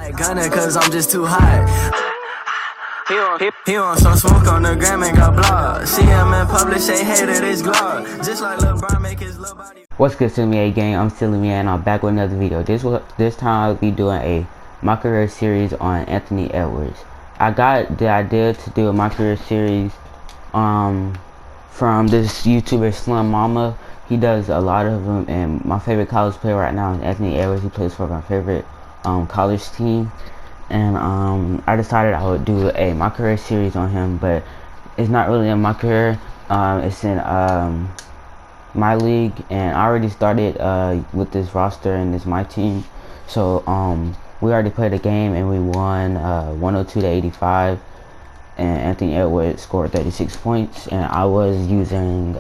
like gunner, cause I'm just too hot. He on some smoke on the gram and got blocked. See him in public, say hey to this glove. Just like LeBron make his little body. What's good, Nba gang? I'm Nba, and I'm back with another video. This time I'll be doing a Mycareer series on Anthony Edwards. I got the idea to do a Mycareer series from this YouTuber Slim Mama. He does a lot of them, and my favorite college player right now is Anthony Edwards. He plays for my favorite college team. And I decided I would do a Mycareer series on him, but it's not really in Mycareer. It's in my league, and I already started with this roster, and this my team. So we already played a game and we won 102 to 85, and Anthony Edwards scored 36 points, and I was using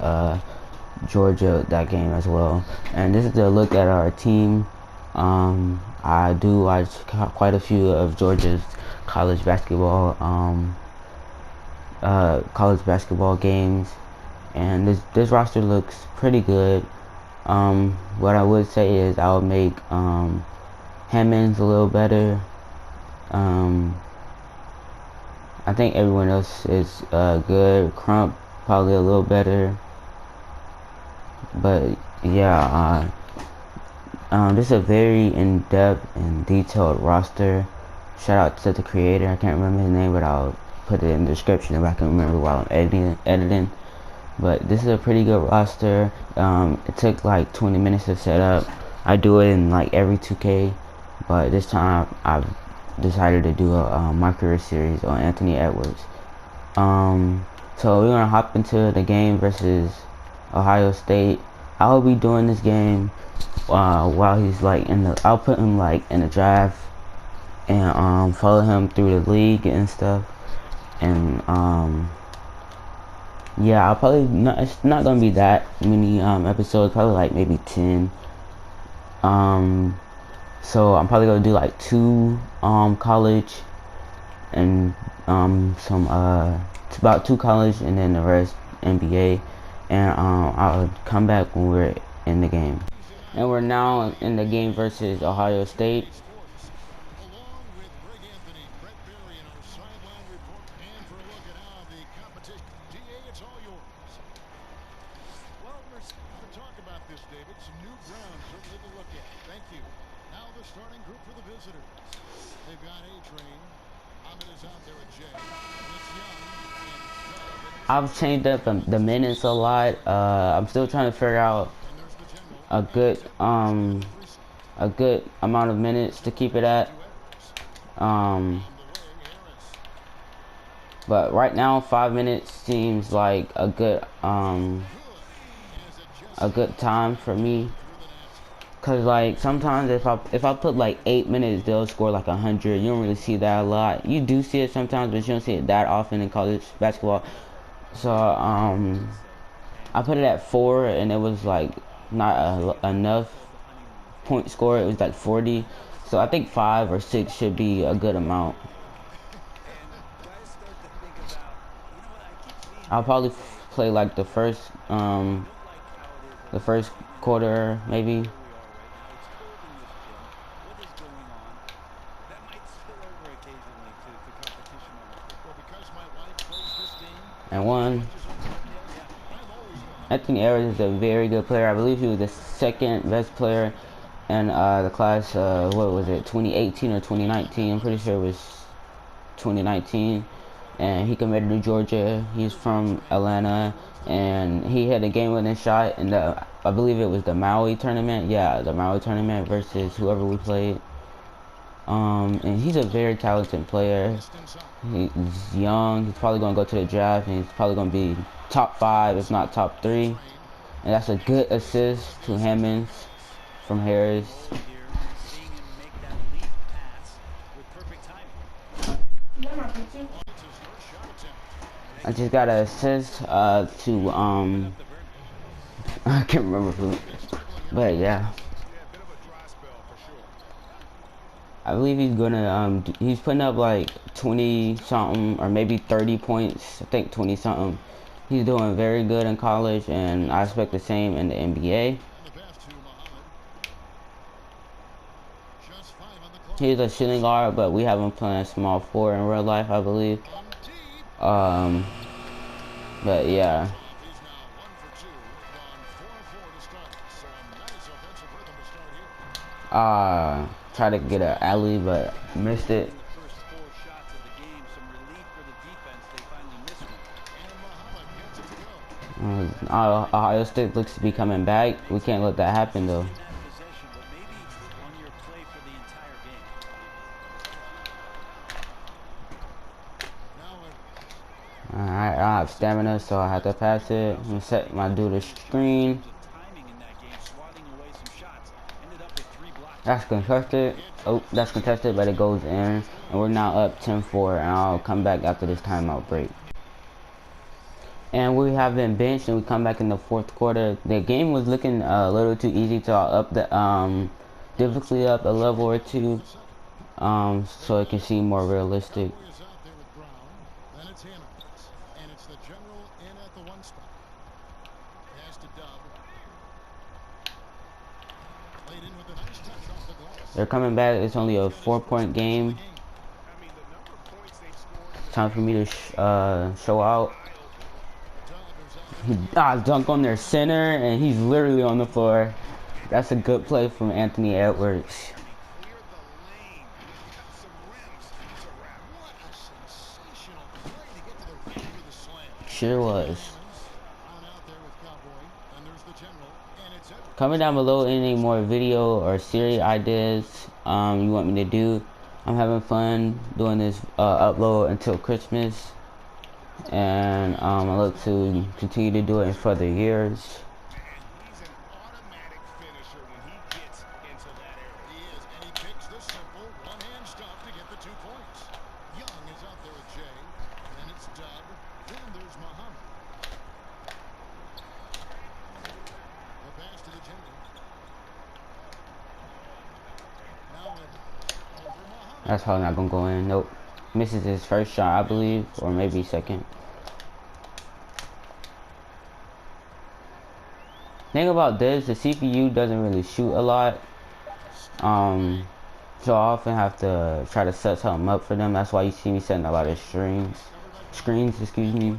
Georgia that game as well. And this is a look at our team. I do watch quite a few of Georgia's college basketball games, and this roster looks pretty good. What I would say is I would make Hammonds a little better. I think everyone else is good. Crump probably a little better, but yeah. This is a very in-depth and detailed roster. Shout out to the creator. I can't remember his name, but I'll put it in the description if I can remember while I'm editing. But this is a pretty good roster. It took like 20 minutes to set up. I do it in like every 2K, but this time I've decided to do a Mycareer series on Anthony Edwards. So we're gonna hop into the game versus Ohio State. I will be doing this game while he's like I'll put him like in the draft and follow him through the league and stuff. And yeah, I'll probably it's not gonna be that many episodes, probably like maybe 10. So I'm probably gonna do like 2 college and it's about 2 college and then the rest NBA. And I'll come back when we're in the game. And we're now in the game versus Ohio State. I've changed up the minutes a lot. I'm still trying to figure out a good amount of minutes to keep it at. But right now 5 minutes seems like a good time for me. Cause like sometimes if I put like 8 minutes, they'll score like 100. You don't really see that a lot. You do see it sometimes, but you don't see it that often in college basketball. So I put it at 4, and it was like not enough point score. It was like 40. So I think 5 or 6 should be a good amount. I'll probably play like the first quarter maybe. And one. Anthony Edwards is a very good player. I believe he was the 2nd best player in the class. What was it, 2018 or 2019? I'm pretty sure it was 2019. And he committed to Georgia. He's from Atlanta, and he had a game-winning shot in I believe it was the Maui tournament. Yeah, the Maui tournament versus whoever we played. And he's a very talented player. He's young. He's probably going to go to the draft, and he's probably going to be top 5, if not top 3. And that's a good assist to Hammonds from Harris. I just got an assist to I can't remember who, but yeah. I believe he's gonna he's putting up like 20 something or maybe 30 points. I think 20 something. He's doing very good in college, and I expect the same in the NBA. He's a shooting guard, but we have him playing small forward in real life, I believe. But yeah. Try to get an alley, but missed it. Ohio State looks to be coming back. We can't let that happen, though. Alright, I have stamina, so I have to pass it. I'm gonna set my dude a screen. That's contested. Oh, that's contested, but it goes in. And we're now up 10-4, and I'll come back after this timeout break. And we have been benched, and we come back in the fourth quarter. The game was looking a little too easy, so I'll up the difficulty up a level or two, so it can seem more realistic. They're coming back. It's only a 4-point game. Time for me to show out. He dunk on their center, and he's literally on the floor. That's a good play from Anthony Edwards. Sure was. Comment down below any more video or series ideas you want me to do. I'm having fun doing this upload until Christmas, and I look to continue to do it in further years. That's probably not gonna go in. Nope. Misses his first shot, I believe, or maybe second. Thing about this, the CPU doesn't really shoot a lot. So I often have to try to set something up for them. That's why you see me setting a lot of screens, excuse me.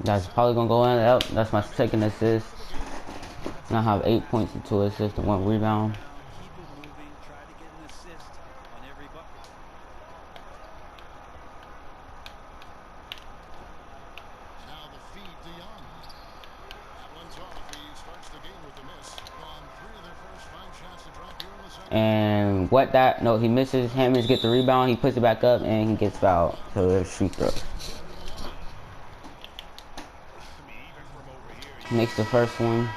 That's probably gonna go in. Yep, that's my second assist. And I have 8 points and 2 assists and 1 rebound. And what that? No, he misses. Hammonds get the rebound. He puts it back up, and he gets fouled. So there's free throw. Makes the first one.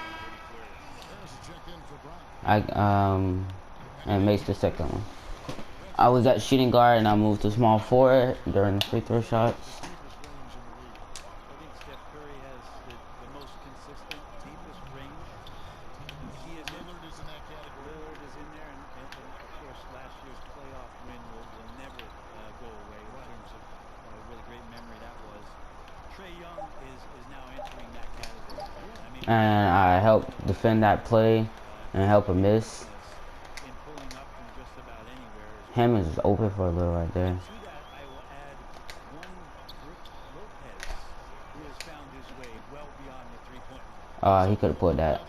And makes the second one. I was at shooting guard, and I moved to small forward during the free throw shots. And I help defend that play and help a miss. Hammond is open for a little right there. He could have pulled that.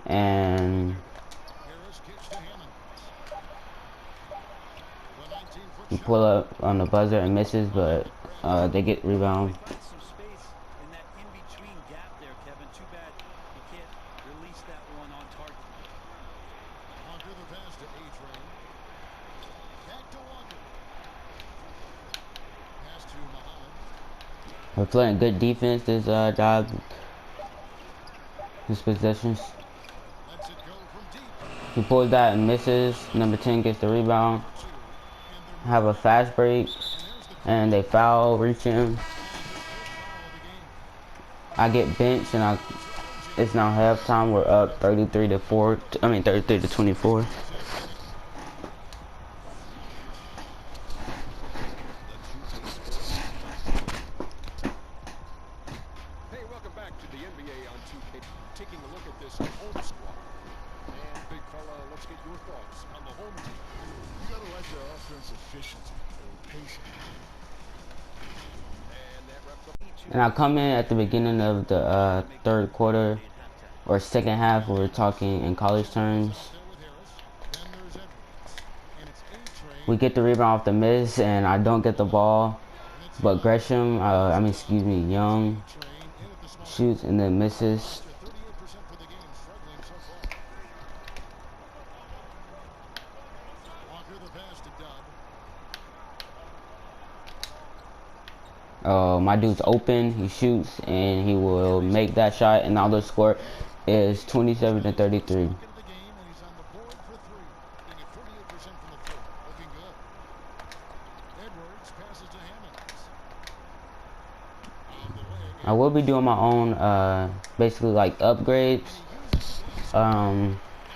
And he pull up on the buzzer and misses, but they get rebound. We're playing good defense this job, his possessions. He pulls that and misses. Number 10 gets the rebound. Have a fast break, and they foul, reach him. I get benched, and it's now halftime. We're up 33-4. I mean 33-24. And I come in at the beginning of the third quarter or second half. We're talking in college terms. We get the rebound off the miss, and I don't get the ball. But Gresham, Young, shoots and then misses. My dude's open. He shoots and he will make that shot. And now the score is 27-33. I will be doing my own, basically like upgrades,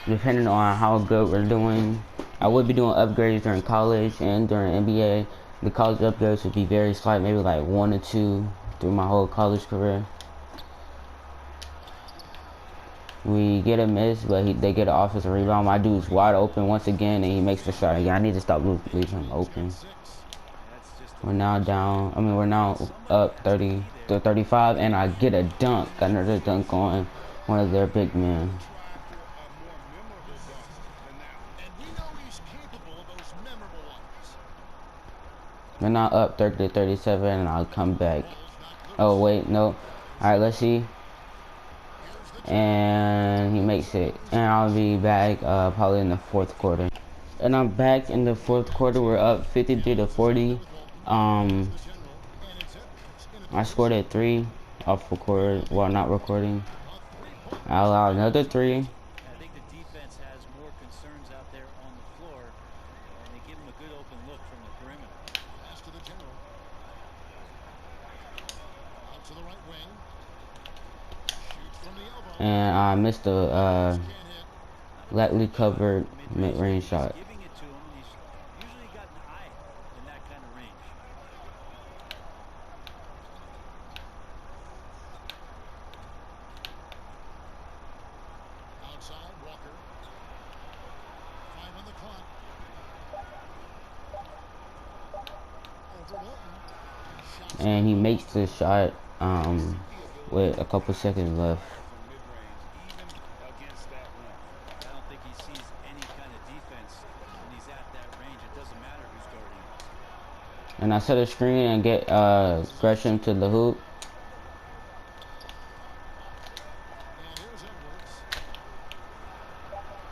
depending on how good we're doing. I would be doing upgrades during college and during NBA. The college upgrades would be very slight, maybe like 1 or 2 through my whole college career. We get a miss, but they get an offensive rebound. My dude's wide open once again, and he makes the shot again. I need to stop leaving him open. We're now down. We're now up 30-35, and I get a dunk. Got another dunk on one of their big men. We're now up 30-37, and I'll come back. Oh wait, no. All right, let's see. And he makes it, and I'll be back probably in the fourth quarter. And I'm back in the fourth quarter. We're up 53-40. I scored a 3 off record while not recording. I allowed another 3. I think the defense has more concerns out there on the floor, and they give him a good open look from the perimeter. Pass to the general. Out to the right wing. Shoots from the elbow. And I missed a lightly covered mid-range shot. Giving it to him, and he's usually got an eye in that kind of range. Outside, Walker. 5 on the clock. And he makes the shot with a couple seconds left. And I set a screen and get Gresham to the hoop.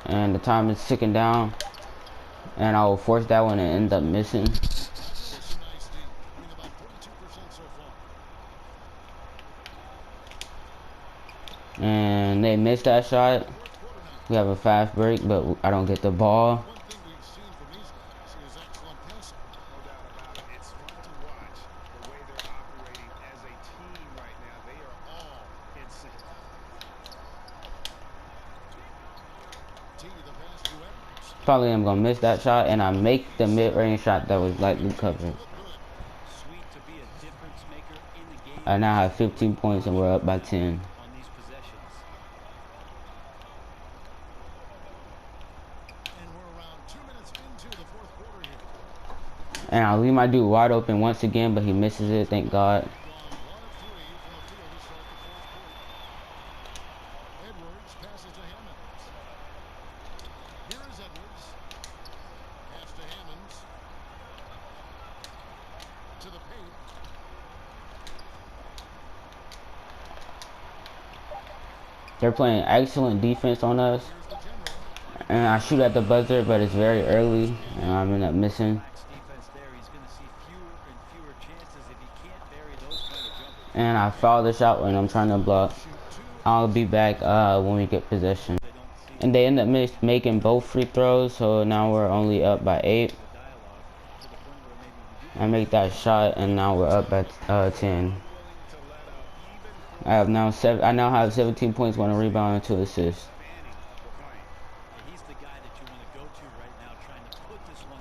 And the time is ticking down. And I will force that one and end up missing. And they missed that shot. We have a fast break, but I don't get the ball. Probably I'm gonna miss that shot, and I make the mid-range shot that was lightly covered. I now have 15 points, and we're up by 10. And I'll leave my dude wide open once again, but he misses it, thank God. They're playing excellent defense on us. And I shoot at the buzzer, but it's very early, and I'm end up missing. And I foul the shot when I'm trying to block. I'll be back when we get possession. And they end up making both free throws, so now we're only up by 8. I make that shot, and now we're up by 10. I now have 17 points, 1 rebound, and 2 assists. He's the guy that you want to go to right now, trying to put this one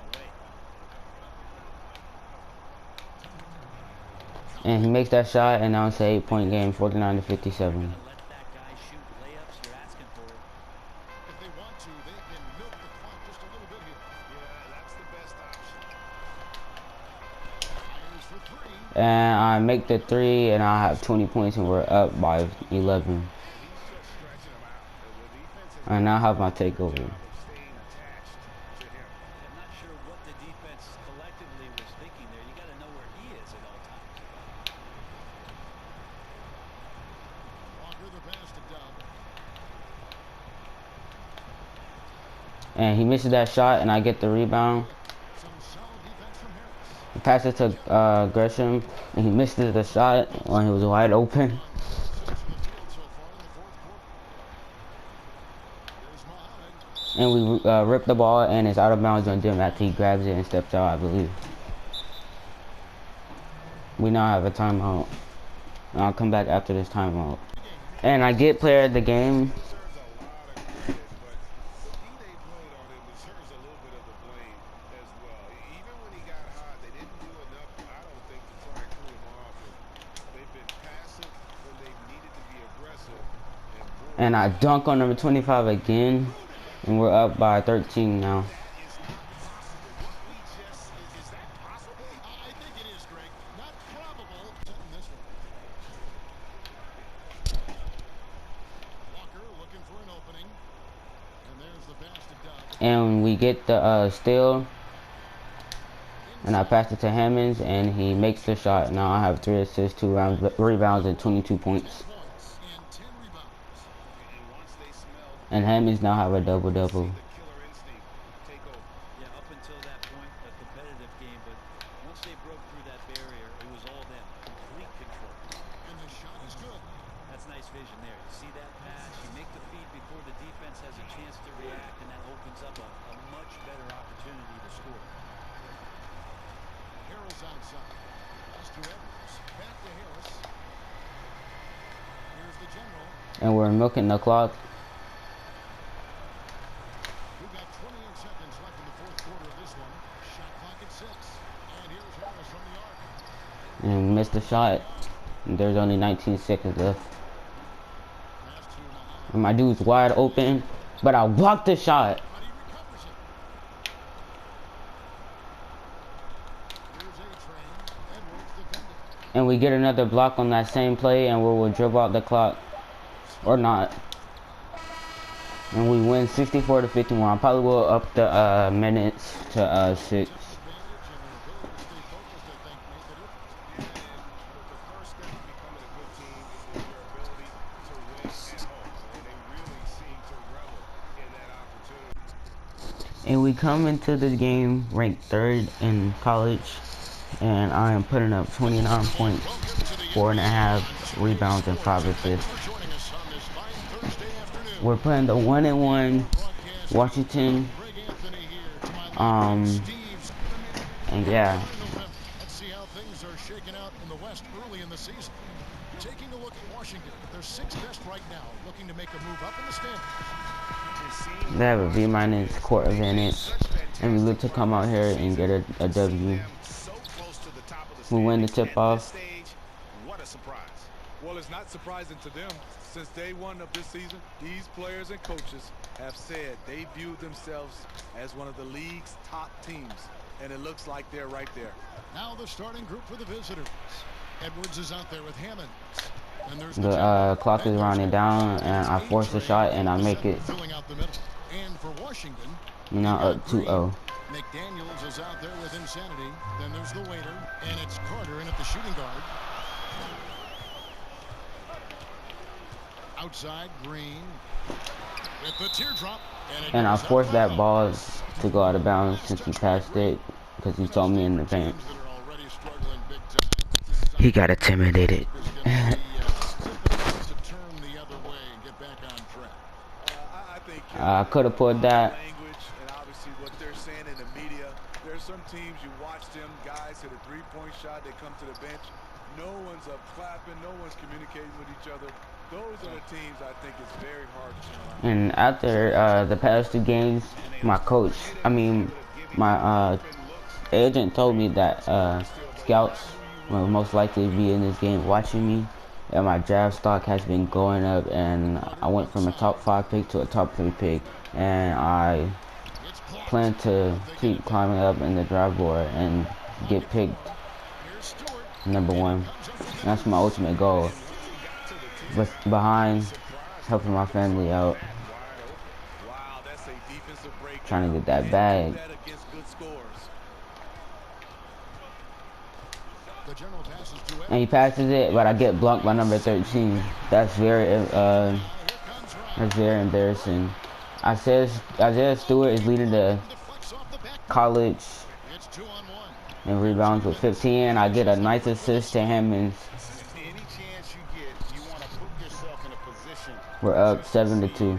away. And he makes that shot, and now it's an 8-point game, 49-57. and I make the three, and I have 20 points, and we're up by 11. I now have my takeover. I'm not sure what the defense collectively was thinking there. You got to know where he is at all times. Walker the pass to Dub. And he misses that shot, and I get the rebound. Some solid defense from Harris. I pass it to Gresham, and he missed the shot when he was wide open. 6 from the field so far in the fourth quarter. Here's Mohammed. And we rip the ball, and it's out of bounds on Dim after he grabs it and steps out, I believe. We now have a timeout. And I'll come back after this timeout. And I get player of the game. And I dunk on number 25 again, and we're up by 13 now. Is that possible? I think it is, Greg. Not probable. In this one. Walker looking for an opening. And there's the pass to Dub. And we get the steal, and I pass it to Hammonds, and he makes the shot. Now I have 3 assists, 2 rebounds, and 22 points. And 10 rebounds. And Hammonds now have a double-double. Yeah, up until that point, a competitive game, but once they broke through that barrier, it was all them. Complete control. And the shot is good. That's nice vision there. You see that pass, you make the feed before the defense has a chance to react, and that opens up a much better opportunity to score. Harrell's outside. Pass to Edwards. Back to Harris. Here's the general. And we're milking the clock. We've got 28 seconds left in the fourth quarter of this one. Shot clock at 6. And here's Harris from the arc. And missed the shot. And there's only 19 seconds left. Pass to Mohammed. And my dude's wide open, but I blocked the shot. But he recovers it. Here's A-Train. Edwards defending. And we get another block on that same play, and we'll dribble out the clock. Or not. And we win 64-51. I probably will up the minutes to 6. Advantage and their ability to stay focused, I think, made the difference. The first step to becoming a good team is your ability to win at home. And they really seem to revel in that opportunity. And we come into this game ranked 3rd in college, and I am putting up 29 points, 4.5 rebounds, and 5 assists. Joining us on this fine Thursday afternoon. We're playing the 1-1 Washington. Greg Anthony here to my left. Steve's And yeah, Let's see how things are shaking out in the West early in the season. Taking a look at Washington, they're 6th best right now, looking to make a move up in the standings. they have a B- court advantage, and we look to come out here and get a W. So close to the top of the We win the standings tip at off. this stage. What a surprise. Well, it's not surprising to them. Since day one of this season, these players and coaches have said they view themselves as one of the league's top teams, and it looks like they're right there. Now the starting group for the visitors. Edwards is out there with Hammonds. And there's The clock is running down, and I force a shot, and I make it. Filling out the middle. And for Washington, You know, up 2-0. McDaniels is out there with Insanity. Then there's the waiter, and it's Carter in at the shooting guard. Outside, Green with the teardrop. And I forced that ball to go out of bounds since he passed it, because he told me in advance. He got intimidated. I could have pulled that. Language and obviously what they're saying in the media. There's some teams you watch them guys hit a three-point shot, they come to the bench. No one's up clapping, no one's communicating with each other. Those are the teams I think it's very hard to turn around. And after the past 2 games, my agent told me that scouts will most likely be in this game watching me, and my draft stock has been going up, and I went from a top 5 pick to a top 3 pick, and I plan to keep climbing up in the draft board and get picked number one. That's my ultimate goal. But behind helping my family out, Wow, that's a defensive breakdown. trying to get that Can't bag. do that against good scores. The general passes to And Evans. he passes it, but I get blocked by number 13. That's very embarrassing. Isaiah Stewart is leading the Deflects off the back. college It's 2-on-1. in rebounds with 15. I get a nice assist to Hammonds. Any chance you get, you want to put yourself in a position. We're up 7-2.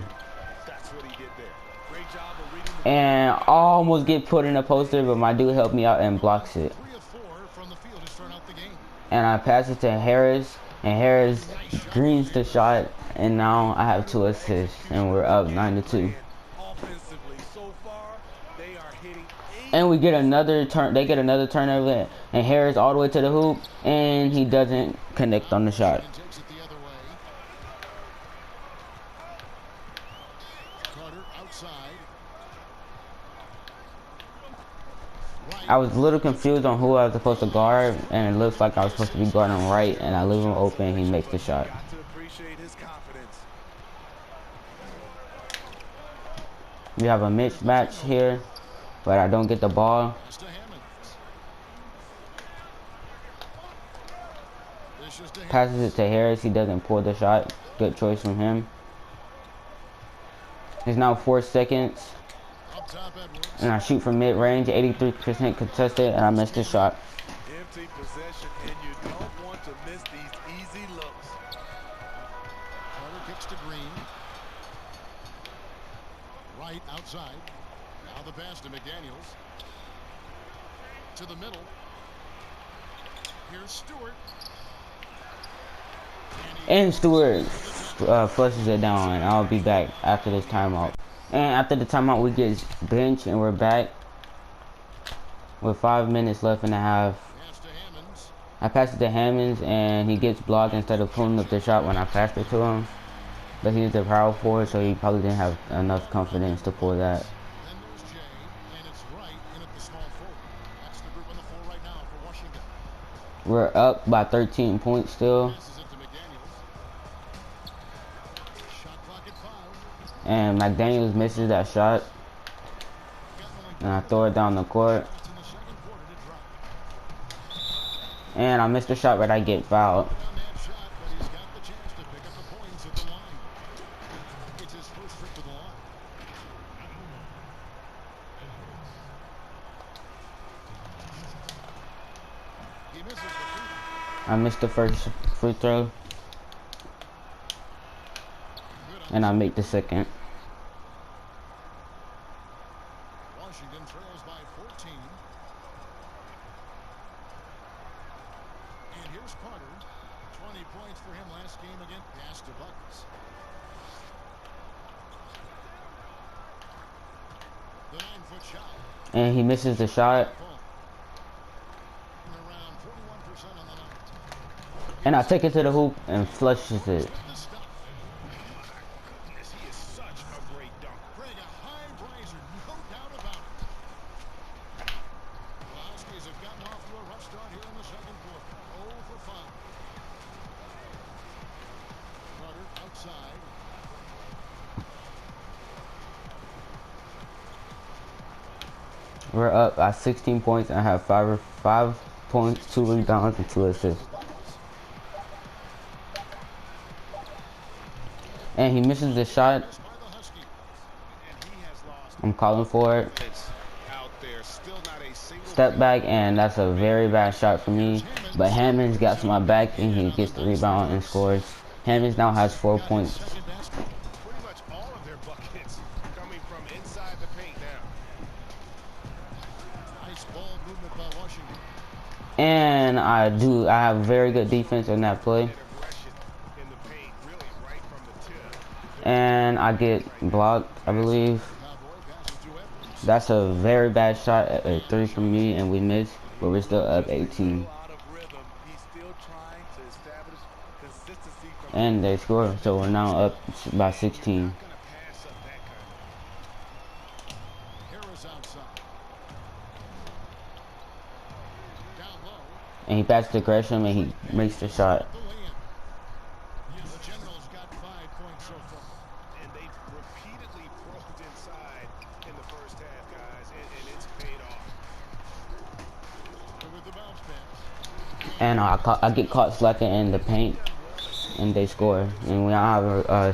That's what he did there. Great job of reading the And I almost get put in a poster, but my dude helped me out and blocks it. 3 of 4 from the field to start out the game. And I pass it to Harris, and Harris greens the shot, and now I have 2 assists, and we're up 9-2. offensively. So far, they are hitting And we get another turn. They get another turnover, and Harris all the way to the hoop, and he doesn't connect on the shot. And takes it the other way. Carter outside. I was a little confused on who I was supposed to guard, and it looks like I was supposed to be guarding right, and I leave him open, and he makes the shot. Got to appreciate his confidence. We have a mismatch here, but I don't get the ball. Pass to Hammonds. Dishes to Passes it to Harris. He doesn't pull the shot. Good choice from him. It's now 4 seconds, up top Edwards. and I shoot from mid-range, 83% contested, and I missed the shot. Empty possession, and you don't want to miss these easy looks. Carter kicks to Green. Right outside. Now the pass to McDaniels. To the middle. Here's Stewart. And Stewart flushes it down, and I'll be back after this timeout. And after the timeout, we get benched, and we're back with 5 minutes left in the half. Pass to Hammonds. I pass it to Hammonds, and he gets blocked instead of pulling up the shot when I passed it to him. But he's the power forward, so he probably didn't have enough confidence to pull that. Then there's Jay, and it's right in at the small forward. That's the group on the floor right now for Washington. We're up by 13 points still, Passes it to McDaniels. Shot clock at 5. and McDaniels misses that shot, and I throw it down the court, It's in the second quarter to drop. and I missed the shot, but I get fouled. On that shot, but he's got the chance to pick up the points at the line. It's his first trip to the line. He misses the free throw. I missed the first free throw, Good on and I make the second. Washington trails by 14. And here's Carter. 20 points for him last game again. Pass to Buckets. The 9-foot shot. And he misses the shot, Around 41% on the night. and I take it to the hoop and flushes it. The stuff. Goodness, he is such a great dunker. Greg, a high riser, no doubt about it. The Huskies have gotten off to a rough start here in the second quarter. 0 for 5. Carter outside. We're up by 16 points, and I have 5 points, 2 rebounds, and 2 assists. And he misses the shot. By the Huskies. And he has lost I'm calling for it. minutes out there. Still not a single Step back, and that's a very bad shot for me. But Hammonds got to my back, and he gets the rebound and scores. Hammonds now has 4 points. Second basket. pretty much all of their buckets coming from inside the paint now. Nice ball movement by Washington. And I have very good defense in that play. And aggression in the paint, really right from the tip. And I get blocked, I believe. Cowboy passes to Edwards. That's a very bad shot, a 3 from me, and we miss. But we're still up 18. Out of rhythm. He's still trying to establish consistency from And they score, so we're now up by 16. Gonna pass up that kind of Harris outside. Down low. and he passes to Gresham, and he makes the shot. The lay-in. The Generals got 5 points so far. And they've repeatedly probed inside in the first half, guys, and it's paid off. With the bounce pass. And I get caught slacking in the paint, and they score. And we have a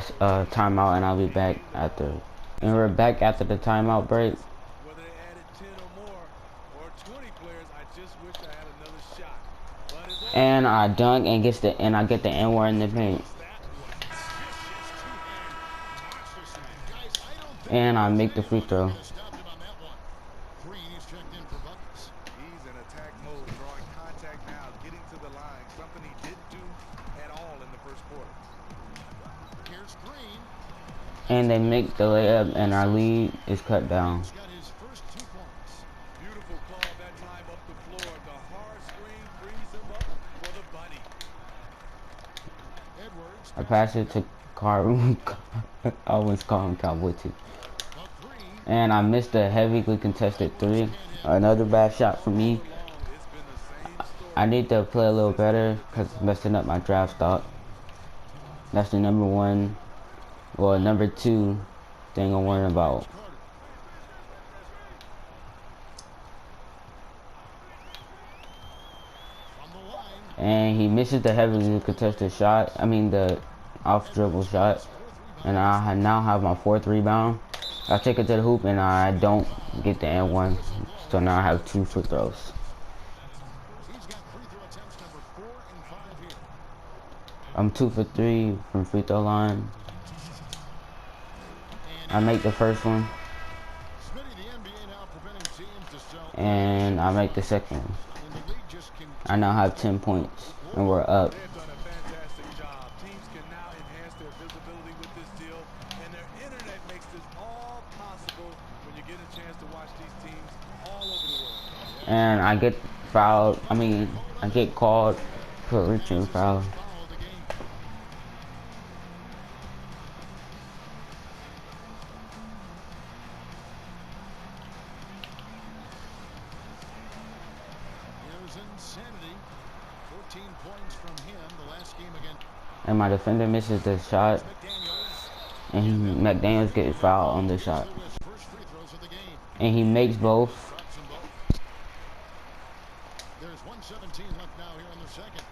timeout, and I'll be back after. And we're back after the timeout break. Whether they added 10 or more or 20 players, I just wish I had another shot. But as always, And I dunk and I get the N-word in the paint. And I make the free throw. Stopped him on that one. Green is checked in for buckets. he's in attack mode, drawing contact now, getting to the line, something he didn't do at all in the first quarter. Here's Green. And they make the layup, and our lead is cut down. He's got his first 2 points. Beautiful call that time up the floor. The hard screen frees him up for the bunny. Edwards. I pass it to Car. I always call him Cowboy too. But Green. And I missed a heavily contested 3. Another bad shot for me. It's been the same story. I need to play a little better because it's messing up my draft stock. That's the number 1, well, number 2 thing I'm worrying about. From the line. And he misses the heavily contested shot. I mean the off dribble shot. And I now have my 4th rebound. I take it to the hoop and I don't get the N1. So now I have 2 free throws. He's got free throw attempts number 4 and 5 here. I'm 2 for 3 from free throw line. I make the first one. Smitty, the NBA now preventing teams to sell. And I make the second one. And the league just can. I now have 10 points. And we're up. They've done a fantastic job. Teams can now enhance their visibility with this deal, and their internet makes this all possible when you get a chance to watch these teams all over the world. And I get fouled. I get called for a reaching foul. Follow the game. Here's Insanity. 14 points from him the last game again. And my defender misses the shot. McDaniels. And McDaniels gets fouled on the shot. His first free throws of the game. And he makes both. Drops them both. There's 1:17 left now here in the second.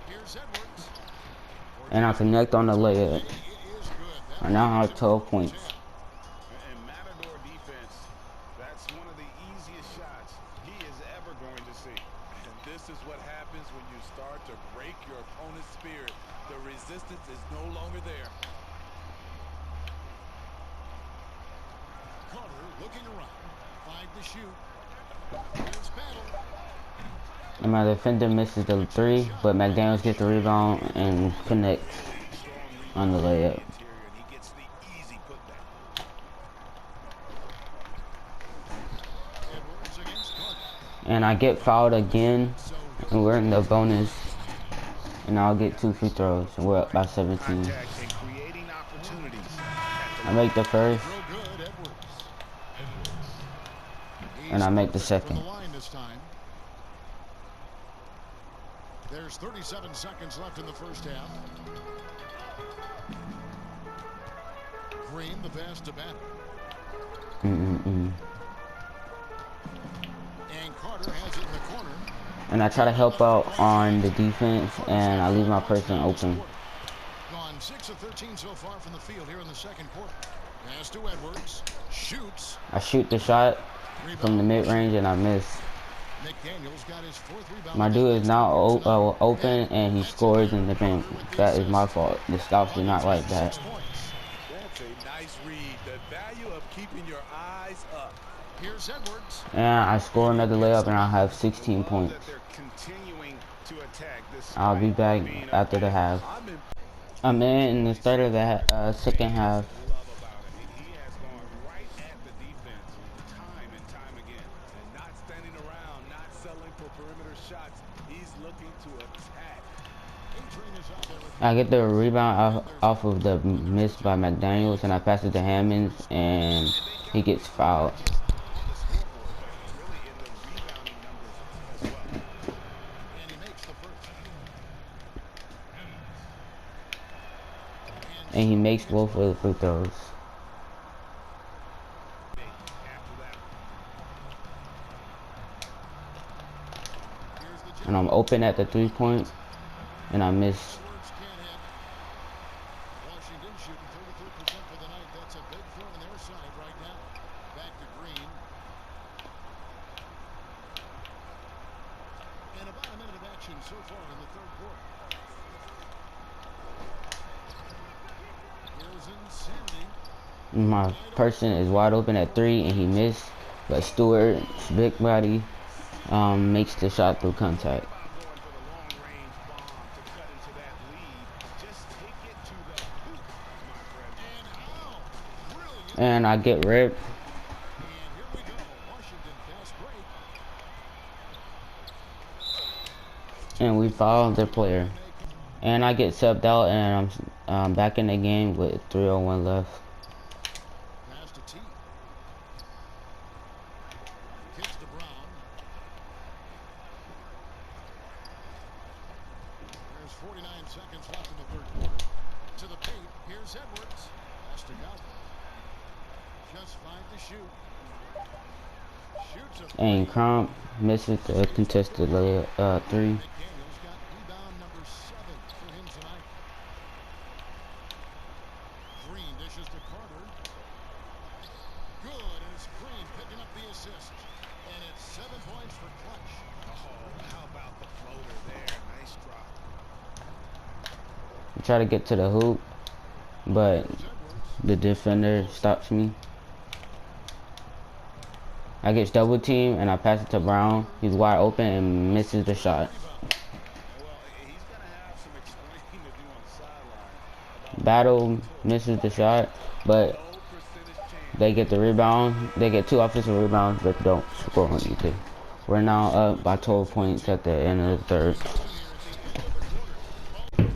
Here's Edwards. And I connect on the layup. It is good. I now have 12 points. And Matador defense, that's one of the easiest shots he is ever going to see. And this is what happens when you start to break your opponent's spirit. The resistance is no longer there. Carter looking around. 5 to shoot. Here's Battle. And my defender misses the 3, but McDaniels gets the rebound and connects on the layup. And he gets the easy putback. Edwards against Carter. And I get fouled again, and we're in the bonus. And I'll get 2 free throws, and we're up by 17. Contact and creating opportunities. I make the first, Real good, Edwards. and I make the From second. the line this time. There's 37 seconds left in the first half. Green, the pass to Battle. And Carter has it in the corner. And I try to help out on the defense, and I leave my person open. Gone 6 of 13 so far from the field here in the second quarter. Pass to Edwards. Shoots. I shoot the shot from the mid-range, and I miss. McDaniels got his 4th rebound. My dude is now open, and he scores in the paint. That is my fault. The stops did not like that. 6 points. That's a nice read. The value of keeping your eyes up. Here's Edwards. And I score another layup, and I'll have 16 points. That they're continuing to attack this. I'll be back after the half. I'm in the start of the second half. Love about him. He has gone right at the defense time and time again. And not standing around, not settling for perimeter shots. He's looking to attack. I get the rebound off of the miss by McDaniels, and I pass it to Hammonds, and he gets fouled. and he makes both of the free throws. And I'm open at the 3-point, and I miss. Edwards can't hit. Washington shooting 33% for the night. That's a big throw on their side right now. Back to Green. And about a minute of action so far in the third quarter. Here's Insanity. My person is wide open at 3, and he missed. But Stewart's big body makes the shot through contact. And I get ripped. And here we go. Washington fast break. And we foul their player. And I get subbed out, and I'm back in the game with 3:01 left. Pass to T. Kicks to Brown. There's 49 seconds left in the third quarter. To the paint. Here's Edwards. Pass to Goddard. Just 5 to shoot. Shoots a And Crump misses the contested layup, 3. McDaniels got rebound number 7 for him tonight. Green dishes to Carter. Good, and it's Green picking up the assist. And it's 7 points for Clutch. Oh, how about the floater there? Nice drop. I try to get to the hoop, but the defender stops me. I get double teamed, and I pass it to Brown. He's wide open and misses the shot. Well, he's going to have some explaining to do on the sideline. Battle misses the shot, but they get the rebound. They get 2 offensive rebounds, but don't score on anything. We're now up by 12 points at the end of the third. Shoot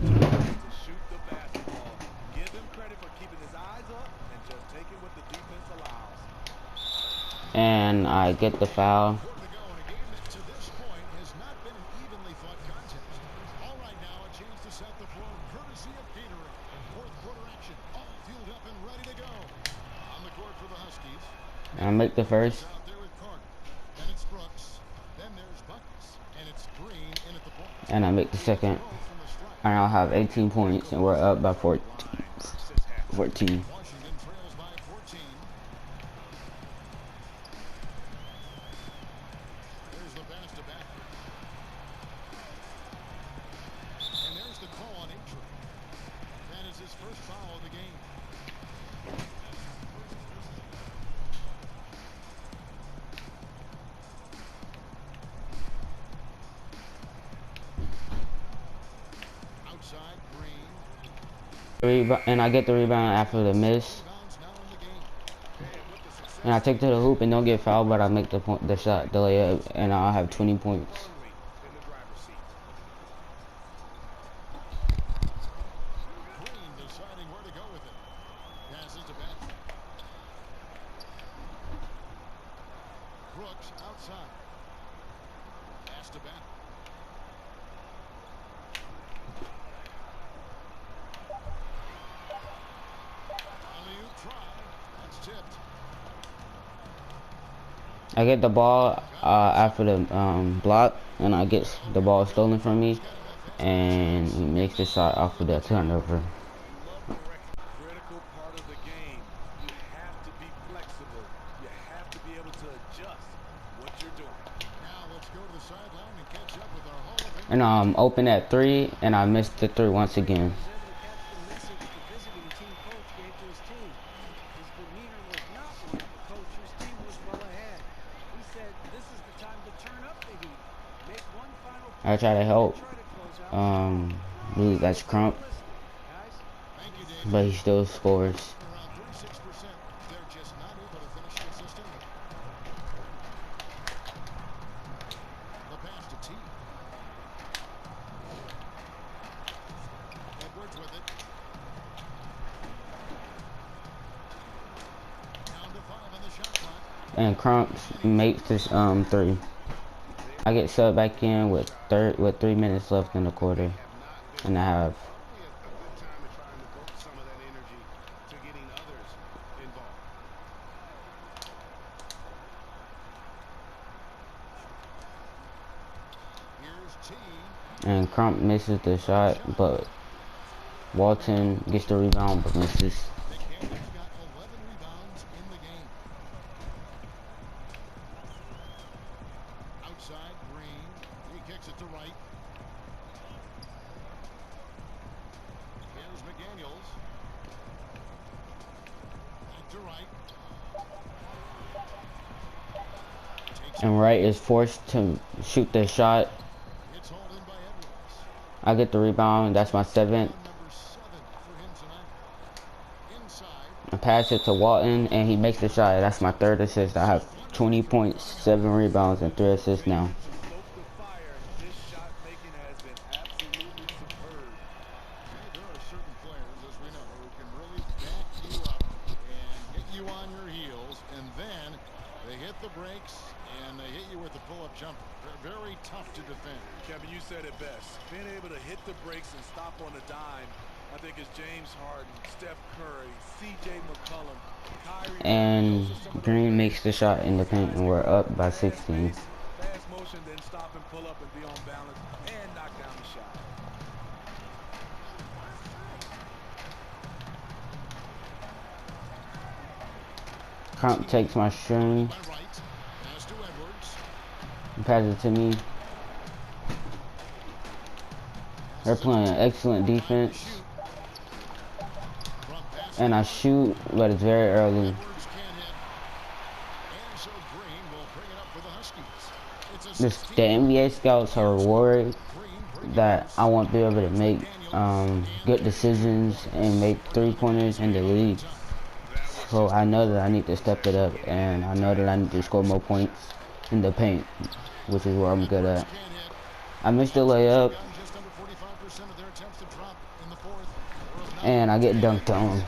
the basketball. Give him credit for keeping his eyes up and just taking what the defense allows. And I get the foul. To go in a game that to this point has not been an evenly fought contest. All right, now a chance to set the floor courtesy of Gatorade. Fourth quarter action, all fueled up and ready to go. On the court for the Huskies. And I make the first. Out there with Carter. Then it's Brooks. Then there's Buckets. And it's Green in at the point. And I make the second. Throw from the stripe. And I'll have 18 points, and we're up by 14. Washington trails by 14. There's the pass to back. And there's the call on Atrium. That is his first foul of the game. Outside, Green. And I get the rebound after the miss. Rebounds now in the game. And I take to the hoop and don't get fouled, but I make the shot, the layup, and I'll have 20 points. In the driver's seat. Green deciding where to go with it. Passes to back. Brooks outside. Pass to back. Alley-oop try. That's tipped. I get the ball after the block, and I get the ball stolen from me, and he makes the shot off of the turnover. Critical part of the game. You have to be flexible. You have to be able to adjust what you're doing. Now let's go to the sideline and catch up with our Hall of Fame. And I'm open at 3, and I missed the 3 once again. was able to catch the message the visiting team coach gave to his team. His demeanor was not like the coach whose team was well ahead. He said, "This is the time to turn up the heat. Make one final I try to help. try to close out." Really, that's Crump, Guys, Thank you, Dave. but he still scores. Around 36%. They're just not able to finish consistently. The pass to T. Edwards with it. Down to 5 on the shot clock. And Crump makes this 3. I get subbed back in with 3 minutes left in the quarter, and I have Probably a good time to try and evoke some of that And Crump misses the shot, but Walton gets the rebound but misses. McDaniel's got 11 rebounds in the game. Outside, Green. He kicks it to right. Here's McDaniel's. Back to right. And Wright is forced to shoot the shot. It's hauled in by Edwards. I get the rebound. That's my 7th. Number 7 for him tonight. Inside. I pass it to Walton, and he makes the shot. That's my 3rd assist. I have 20 points, 7 rebounds, and 3 assists now. To stoke the fire, this shot making has been absolutely superb. There are certain players, as we know, who can really back you up and get you on your heels, and then they hit the brakes and they hit you with the pull-up jumper. They're very tough to defend. Kevin, you said it best. Being able to hit the brakes and stop on a dime, I think is James Harden, Steph Curry, C.J. McCollum, Kyrie. And Green makes the shot in the paint, and we're up by 16. Fast motion, then stop and pull up and be on balance and knock down the shot. Crump takes my string By right, pass to Edwards. and passes it to me. They're playing excellent defense. From pass And I shoot, but it's very early. Edwards can't hit. And so Green will bring it up for the Huskies. It's a The 16. NBA scouts are worried Green bringing that I won't be able to make good decisions and make 3-pointers in the league. So I know that I need to step it up, and I know that I need to score more points in the paint, which is where I'm good at. can't hit. I missed the layup, Gotten just under 45% of their attempts to drop in the fourth. and I get dunked on. And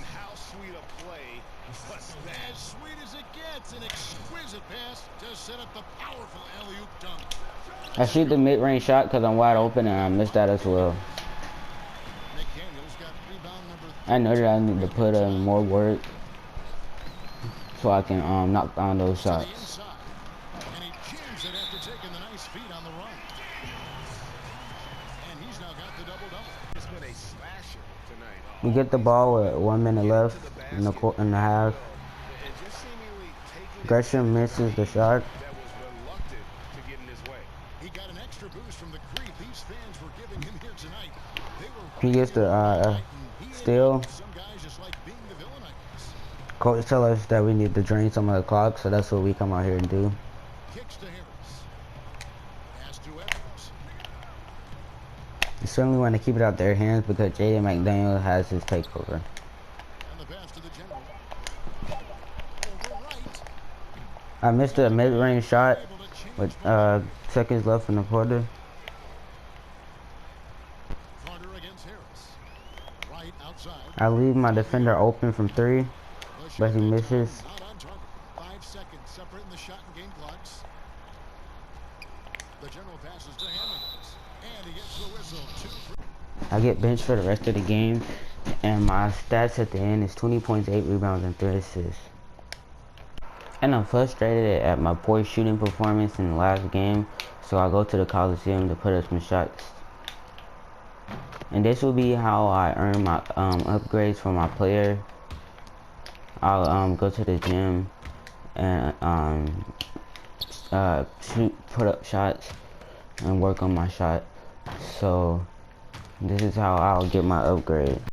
how sweet a play was that? As sweet as it gets, an exquisite pass to set up the powerful alley-oop dunk. I shoot the mid-range shot because I'm wide open, and I missed that as well. McDaniel's got rebound number I know that I need to put in more work so I can knock down those to the shots. inside. And he jams it after taking the nice feed on the run. And he's now got the double-double. It's been a slasher tonight. We get the ball with 1 minute left in the half. And just seemingly taking Gresham misses the shot. that was reluctant to get in his way. He got an extra boost from the creep these fans were giving him here tonight. They were He gets the steal. some guys just like being the villain, I guess. Coach tell us that we need to drain some of the clock, so that's what we come out here and do. Kicks to Harris. Pass to Edwards. They certainly want to keep it out their hands because Jaden McDaniel has his takeover. And the pass to the general. Over right. I missed a mid-range shot Able to change with play. seconds left in the quarter. Carter against Harris. Right outside. I leave my defender open from 3, but he misses. Not on target. 5 seconds separating the shot and game clocks. The general passes to Hammonds. And he gets the whistle. 2 for I get benched for the rest of the game, and my stats at the end is 20 points, 8 rebounds, and 3 assists. And I'm frustrated at my poor shooting performance in the last game, so I go to the Coliseum to put up some shots. And this will be how I earn my upgrades for my player. I'll go to the gym and put up shots and work on my shot. So this is how I'll get my upgrade.